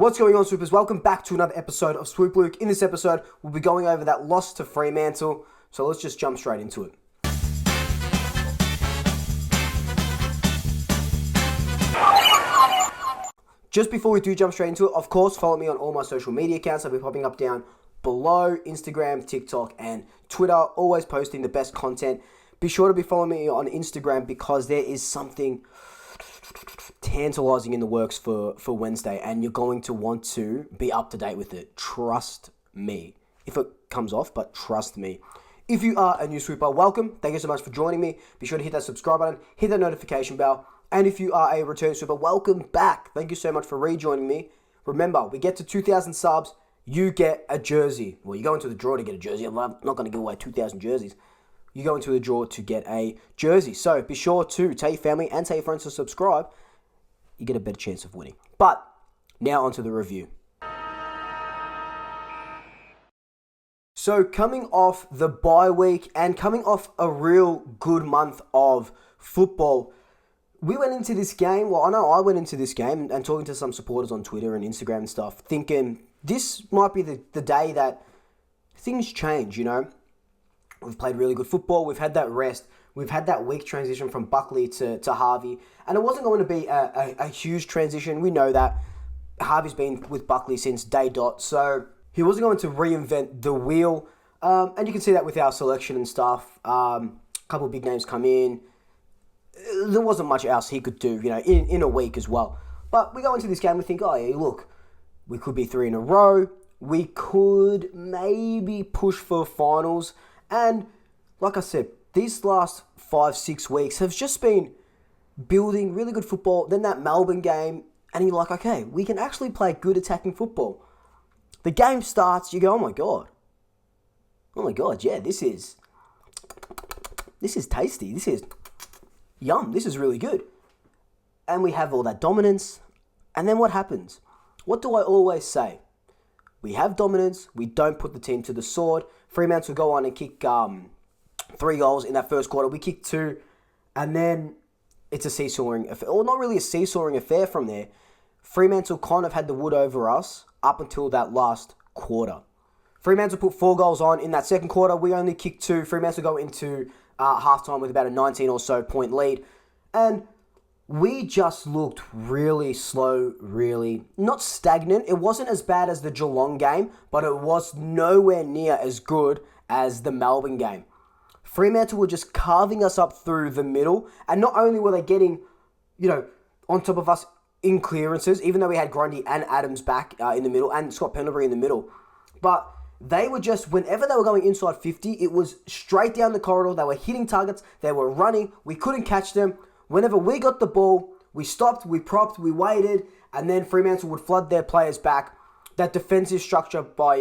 What's going on, Swoopers? Welcome back to another episode of Swoop Luke. In this episode, we'll be going over that loss to Fremantle, so let's just jump straight into it. Just before we do jump straight into it, of course, follow me on all my social media accounts. I'll be popping up down below: Instagram, TikTok, and Twitter. Always posting the best content. Be sure to be following me on Instagram because there is something tantalizing in the works for Wednesday, and you're going to want to be up to date with it. Trust me. If it comes off, but trust me. If you are a new Swooper, welcome. Thank you so much for joining me. Be sure to hit that subscribe button, hit that notification bell. And if you are a return Swooper, welcome back. Thank you so much for rejoining me. Remember, we get to 2,000 subs, you get a jersey. Well, you go into the draw to get a jersey. I'm not going to give away 2,000 jerseys. You go into the draw to get a jersey. So be sure to tell your family and tell your friends to subscribe. You get a better chance of winning. But now onto the review. So coming off the bye week and coming off a real good month of football, we went into this game, well, I know I went into this game and talking to some supporters on Twitter and Instagram and stuff, thinking this might be the day that things change, you know. We've played really good football. We've had that rest. We've had that week transition from Buckley to Harvey. And it wasn't going to be a huge transition. We know that. Harvey's been with Buckley since day dot. So he wasn't going to reinvent the wheel. And you can see that with our selection and stuff. A couple of big names come in. There wasn't much else he could do, you know, in a week as well. But we go into this game, we think, oh yeah, look, we could be 3 in a row. We could maybe push for finals. And like I said, these last 5-6 weeks have just been building really good football. Then that Melbourne game, and you're like, okay, we can actually play good attacking football. The game starts, you go, oh my god, yeah, this is tasty. This is yum. This is really good. And we have all that dominance. And then what happens? What do I always say? We have dominance. We don't put the team to the sword. Fremantle go on and kick 3 goals in that first quarter. We kick 2. And then it's a seesawing affair. Or not really a seesawing affair from there. Fremantle kind of had the wood over us up until that last quarter. Fremantle put 4 goals on in that second quarter. We only kicked 2. Fremantle go into halftime with about a 19 or so point lead. And we just looked really slow, really not stagnant. It wasn't as bad as the Geelong game, but it was nowhere near as good as the Melbourne game. Fremantle were just carving us up through the middle. And not only were they getting, you know, on top of us in clearances, even though we had Grundy and Adams back in the middle and Scott Pendlebury in the middle, but they were just, whenever they were going inside 50, it was straight down the corridor. They were hitting targets. They were running. We couldn't catch them. Whenever we got the ball, we stopped, we propped, we waited, and then Fremantle would flood their players back. That defensive structure by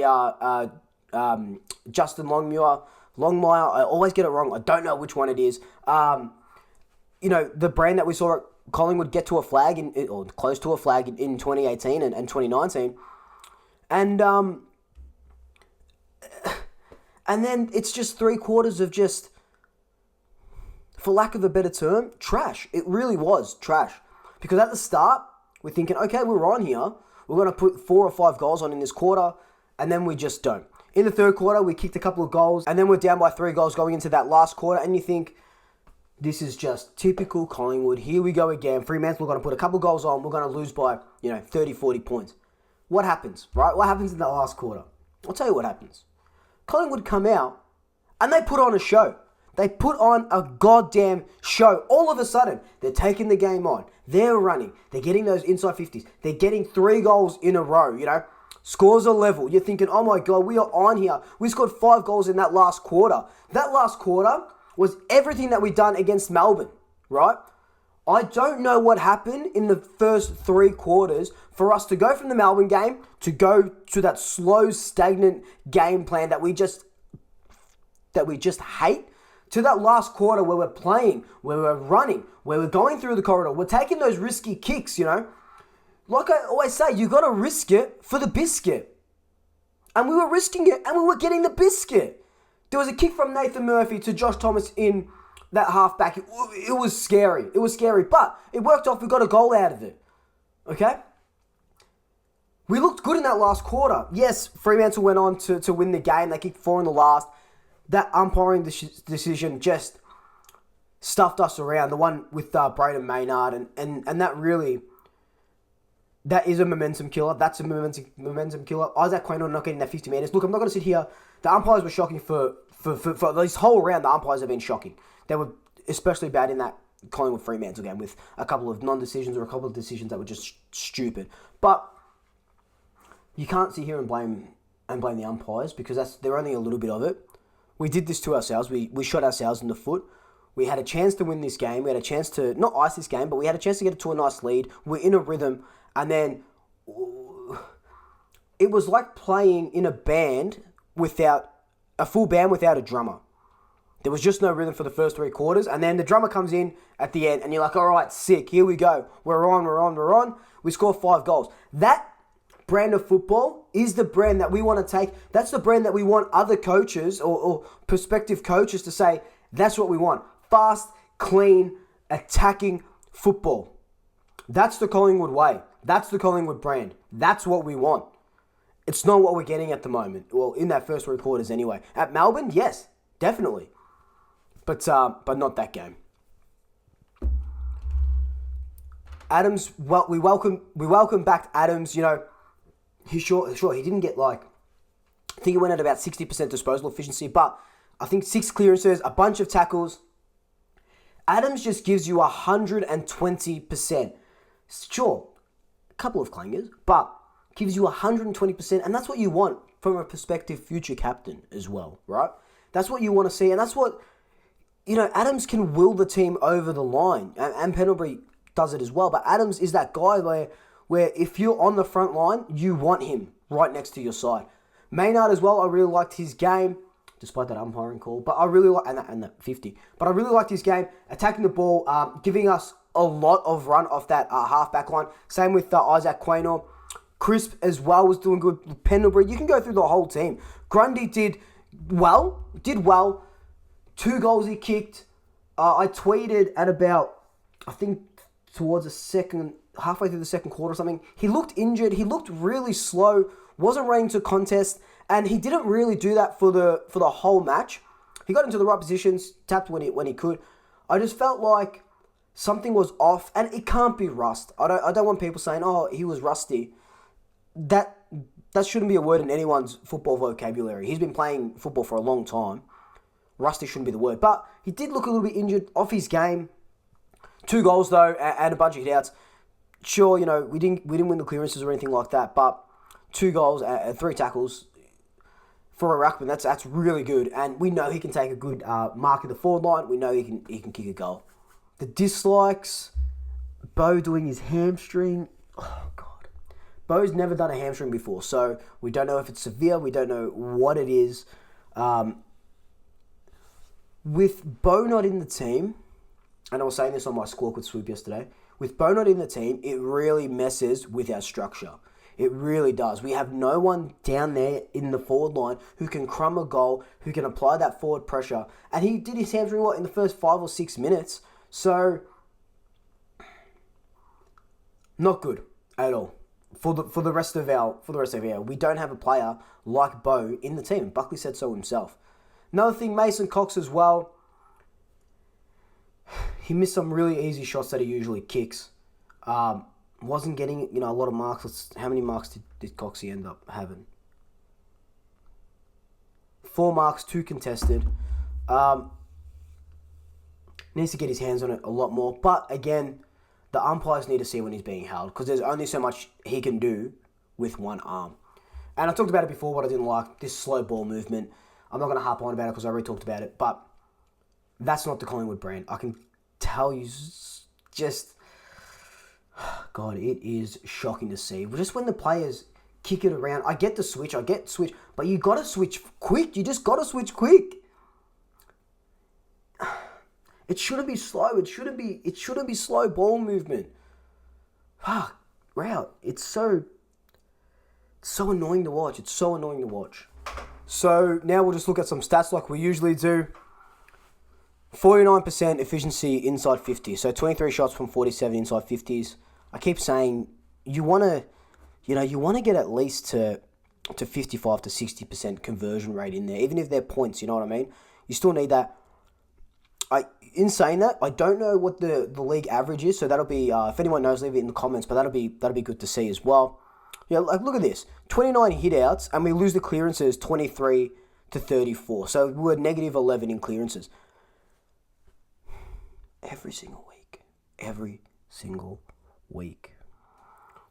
Justin Longmire, I always get it wrong. I don't know which one it is. You know, the brand that we saw at Collingwood get to a flag, or close to a flag in 2018 and 2019. And then it's just 3 quarters of just, for lack of a better term, trash. It really was trash. Because at the start, we're thinking, okay, we're on here. We're going to put 4 or 5 goals on in this quarter. And then we just don't. In the third quarter, we kicked a couple of goals. And then we're down by 3 goals going into that last quarter. And you think, this is just typical Collingwood. Here we go again. Fremantle, we're going to put a couple of goals on. We're going to lose by, 30, 40 points. What happens, right? What happens in that last quarter? I'll tell you what happens. Collingwood come out and they put on a show. They put on a goddamn show. All of a sudden, they're taking the game on. They're running. They're getting those inside 50s. They're getting 3 goals in a row, Scores are level. You're thinking, oh my God, we are on here. We scored 5 goals in that last quarter. That last quarter was everything that we'd done against Melbourne, right? I don't know what happened in the first 3 quarters for us to go from the Melbourne game to go to that slow, stagnant game plan that we just hate, to that last quarter where we're playing, where we're running, where we're going through the corridor. We're taking those risky kicks, Like I always say, you got to risk it for the biscuit. And we were risking it and we were getting the biscuit. There was a kick from Nathan Murphy to Josh Thomas in that halfback. It was scary. It was scary, but it worked off. We got a goal out of it. Okay? We looked good in that last quarter. Yes, Fremantle went on to win the game. They kicked 4 in the last. That umpiring decision just stuffed us around. The one with Braden Maynard. And that really... That is a momentum killer. That's a momentum killer. Isaac Quaynor not getting that 50 metres. Look, I'm not going to sit here. The umpires were shocking for this whole round. The umpires have been shocking. They were especially bad in that Collingwood Fremantle game with a couple of non-decisions or a couple of decisions that were just stupid. But you can't sit here and blame the umpires because they're only a little bit of it. We did this to ourselves. We shot ourselves in the foot. We had a chance to win this game. We had a chance to not ice this game, but we had a chance to get it to a nice lead. We're in a rhythm. And then it was like playing in a band without a full band without a drummer. There was just no rhythm for the first 3 quarters. And then the drummer comes in at the end and you're like, all right, sick. Here we go. We're on. We score 5 goals. That brand of football is the brand that we want to take. That's the brand that we want other coaches or prospective coaches to say, that's what we want. Fast, clean, attacking football. That's the Collingwood way. That's the Collingwood brand. That's what we want. It's not what we're getting at the moment. Well, in that first 3 quarters anyway. At Melbourne, yes, definitely. But not that game. Adams, well, we welcome back Adams. You know, he didn't get I think he went at about 60% disposal efficiency, but I think 6 clearances, a bunch of tackles. Adams just gives you 120%. Sure, a couple of clangers, but gives you 120%, and that's what you want from a prospective future captain as well, right? That's what you want to see, and that's what, Adams can will the team over the line, and Pendlebury does it as well, but Adams is that guy where if you're on the front line, you want him right next to your side. Maynard as well, I really liked his game, despite that umpiring call, but I really like, and that 50, but I really liked his game, attacking the ball, giving us a lot of run off that half-back line. Same with Isaac Quaynor. Crisp as well was doing good. Pendlebury, you can go through the whole team. Grundy did well. 2 goals he kicked. I tweeted at about, I think, towards halfway through the second quarter or something. He looked injured. He looked really slow. Wasn't ready to contest. And he didn't really do that for the whole match. He got into the right positions, tapped when he could. I just felt like something was off, and it can't be rust. I don't want people saying, oh, he was rusty. That shouldn't be a word in anyone's football vocabulary. He's been playing football for a long time. Rusty shouldn't be the word. But he did look a little bit injured off his game. 2 goals, though, and a bunch of hit-outs. Sure, we didn't win the clearances or anything like that, but 2 goals and 3 tackles for a ruckman, that's really good. And we know he can take a good mark in the forward line. We know he can kick a goal. The dislikes, Bo doing his hamstring. Oh, God. Bo's never done a hamstring before, so we don't know if it's severe. We don't know what it is. With Bo not in the team, and I was saying this on my Squawk with Swoop yesterday, with Bo not in the team, it really messes with our structure. It really does. We have no one down there in the forward line who can crumb a goal, who can apply that forward pressure. And he did his hamstring, in the first 5 or 6 minutes? So, not good at all for the rest of our year. We don't have a player like Bo in the team. Buckley said so himself. Another thing, Mason Cox as well. He missed some really easy shots that he usually kicks. Wasn't getting a lot of marks. How many marks did Coxie end up having? 4 marks, 2 contested. Needs to get his hands on it a lot more. But again, the umpires need to see when he's being held because there's only so much he can do with one arm. And I talked about it before, what I didn't like, this slow ball movement. I'm not going to harp on about it because I already talked about it. But that's not the Collingwood brand. I can tell you just... God, it is shocking to see. Just when the players kick it around, I get switch, but you got to switch quick. You just got to switch quick. It shouldn't be slow. It shouldn't be slow ball movement. Route. It's so annoying to watch. It's so annoying to watch. So now we'll just look at some stats like we usually do. 49% efficiency inside 50. So 23 shots from 47 inside 50s. I keep saying you want to you want to get at least to 55 to 60% conversion rate in there, even if they're points, you know what I mean? You still need that. In saying that, I don't know what the league average is, so that'll be, if anyone knows, leave it in the comments, but that'll be good to see as well. Like look at this, 29 hit outs, and we lose the clearances 23 to 34, so we're negative 11 in clearances. Every single week.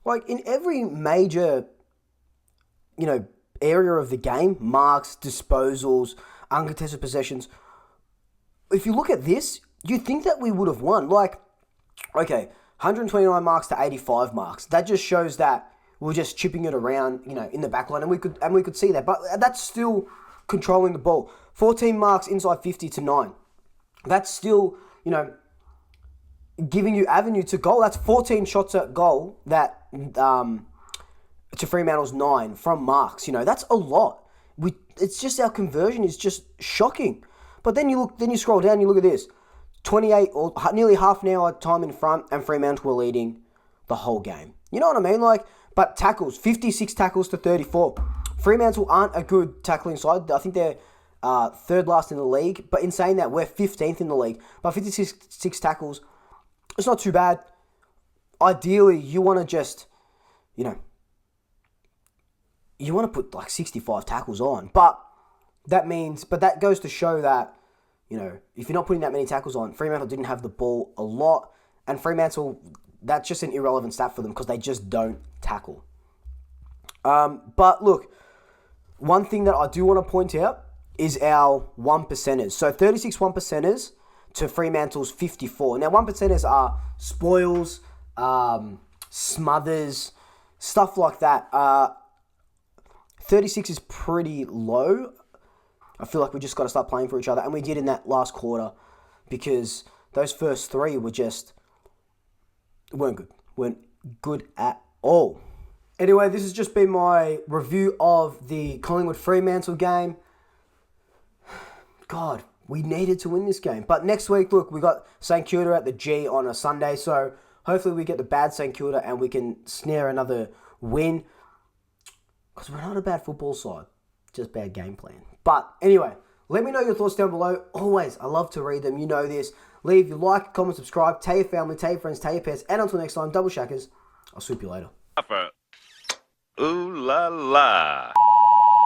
Like, in every major, area of the game, marks, disposals, uncontested possessions, if you look at this, you'd think that we would have won. Like, okay, 129 marks to 85 marks. That just shows that we're just chipping it around, in the back line, and we could see that. But that's still controlling the ball. 14 marks inside 50 to 9. That's still, giving you avenue to goal. That's 14 shots at goal that to Fremantle's 9 from marks. That's a lot. It's just our conversion is just shocking. But then you scroll down, you look at this. 28 or nearly half an hour time in front, and Fremantle were leading the whole game. You know what I mean? But tackles, 56 tackles to 34. Fremantle aren't a good tackling side. I think they're third last in the league. But in saying that, we're 15th in the league. But 56 tackles, it's not too bad. Ideally, you want to just, you want to put like 65 tackles on. But that goes to show that, if you're not putting that many tackles on, Fremantle didn't have the ball a lot. And Fremantle, that's just an irrelevant stat for them because they just don't tackle. But look, one thing that I do want to point out is our 1%ers. So 36 1%ers to Fremantle's 54. Now, 1%ers are spoils, smothers, stuff like that. 36 is pretty low. I feel like we just got to start playing for each other. And we did in that last quarter because those first three weren't good. Weren't good at all. Anyway, this has just been my review of the Collingwood Fremantle game. God, we needed to win this game. But next week, look, we got St Kilda at the G on a Sunday. So hopefully we get the bad St Kilda and we can snare another win. Because we're not a bad football side. Just bad game plan. But anyway, let me know your thoughts down below. Always, I love to read them. You know this. Leave your like, comment, subscribe. Tell your family, tell your friends, tell your pets. And until next time, double shackers. I'll swoop you later. Ooh la la.